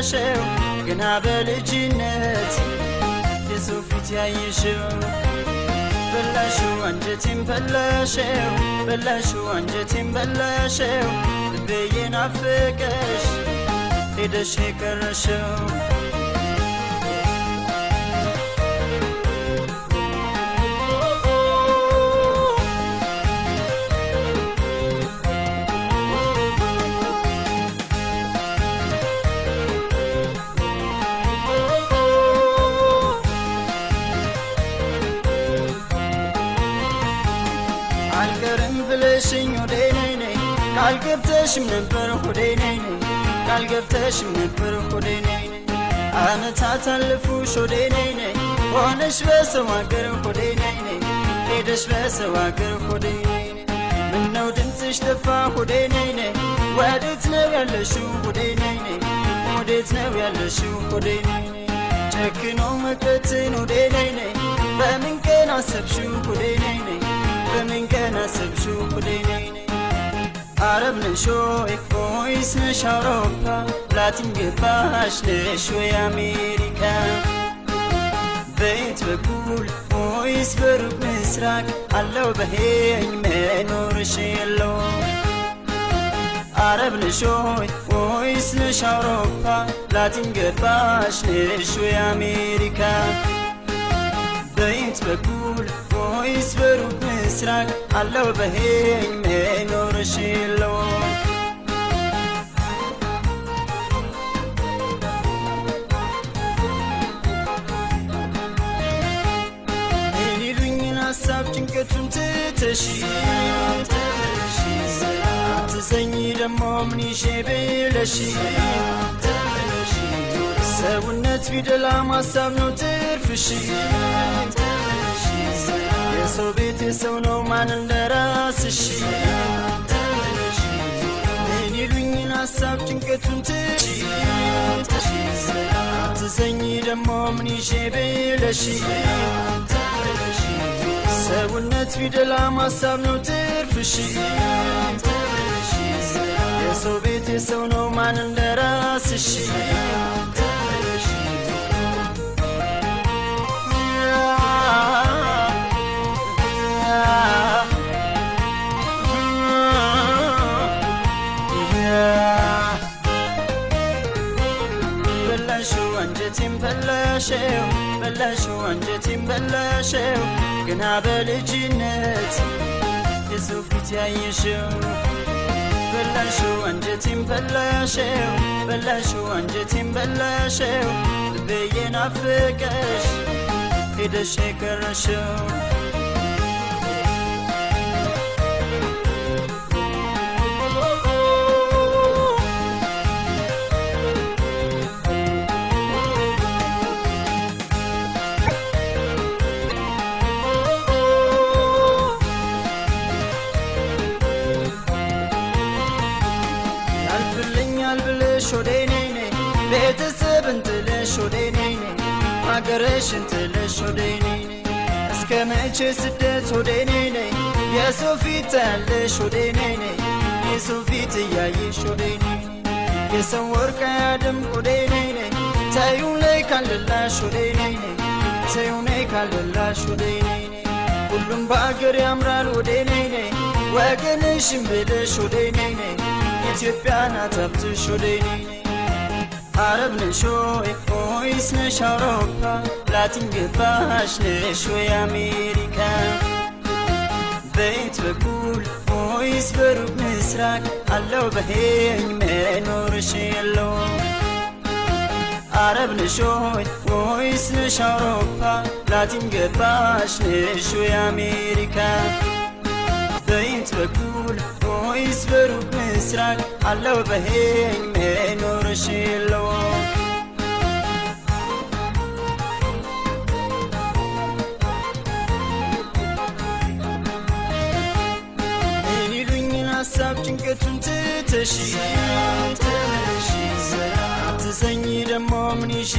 በላሽው ገና በልጅነት የሰው ፊት ያየሽው በላሽው አንጀቴን በላሽው በላሽው አንጀቴን በላሽው ልቤ የናፈቀሽ ሄደሽ የቀረሽው ካልገብተሽም ነበር ሆዴ ነኝ ካልገብተሽም ነበር ሆዴ ነኝ አመታት አለፉሽ ሆዴ ነኝ ሆነሽ በሰው አገር ሆዴ ነኝ ሄደሽ በሰው አገር ሆዴ ምነው ድምፅሽ ጠፋ ሆዴ ነኝ ወዴት ነው ያለሽው ሆዴ ነኝ ወዴት ነው ያለሽው ሆዴ ጨክኖ መቅረትን ሆዴ ነኝ በምን ቀን አሰብሽው ሆዴ ነኝ በምን ቀን አሰብሽው ሆዴ ነኝ عرب نشوي ويس نش أوروبا لاتين قباش نشوي أمريكا بيت بقول ويس بروك مسراك علو بهين منور شيلو عرب نشوي ويس نش أوروبا لاتين قباش نشوي أمريكا بيت بقول ويس بروك مسراك علو بهين منور شيلو هيني لوين حساب ጭንቀቱን ትተሽ ትዘኚ ደሞ ምን ይዤ ብለሽ ሰውነት ቢደላ ማሳብ ነው ትርፍሽ የሰው ቤት የሰው ነው ማን እንደራስሽ እኔ ልኝን ሐሳብ ጭንቀቱን ትዘኚ ደሞ ምን ይዤ ብለሽ ሰውነት ቢደላ ማሳብ ነው ትርፍሽ የሰው ቤት የሰው ነው ማን እንደራስሽ በላሽው አንጀቴን በላሽው ገና በልጅነት የሰው ፊት ያየሽው በላሽው አንጀቴን በላሽው በላሽው አንጀቴን በላሽው ልቤ የናፈቀሽ ሄደሽ የቀረሽው ሆዴ ነኝ ቤተሰብን ጥለሽ ሆዴ ነኝ አገርሽን ጥለሽ ሆዴ ነኝ እስከ መቼ ስደት ሆዴ ነኝ የሰው ፊት ያለሽ ሆዴ ነኝ የሰው ፊት እያየሽ ሆዴ ነኝ የሰው ወርቅ ያደም ሆዴ ነኝ ታዩን ላይ ካልላሽ ሆዴ ነኝ ታዩን ላይ ካልላሽ ሆዴ ነኝ ሁሉም በአገር ያምራል ሆዴ ነኝ ወገንሽን ብለሽ ሆዴ ነኝ ኢትዮጵያ ናት ሀብትሽ ሆዴ ነኝ عرب نشوي ويس نش أوروبا لاتين قباش نشوي أمريكا بيت بقول ويس بروك مسراك علو بهين منور شيلو عرب نشوي ويس نش أوروبا لاتين قباش نشوي أمريكا بيت بقول ويس بروك مسراك علو بهين منور شيلو هيني لوين حساب ጭንቀቱን ትተሽ ትዘኚ ደሞ ምን ይዤ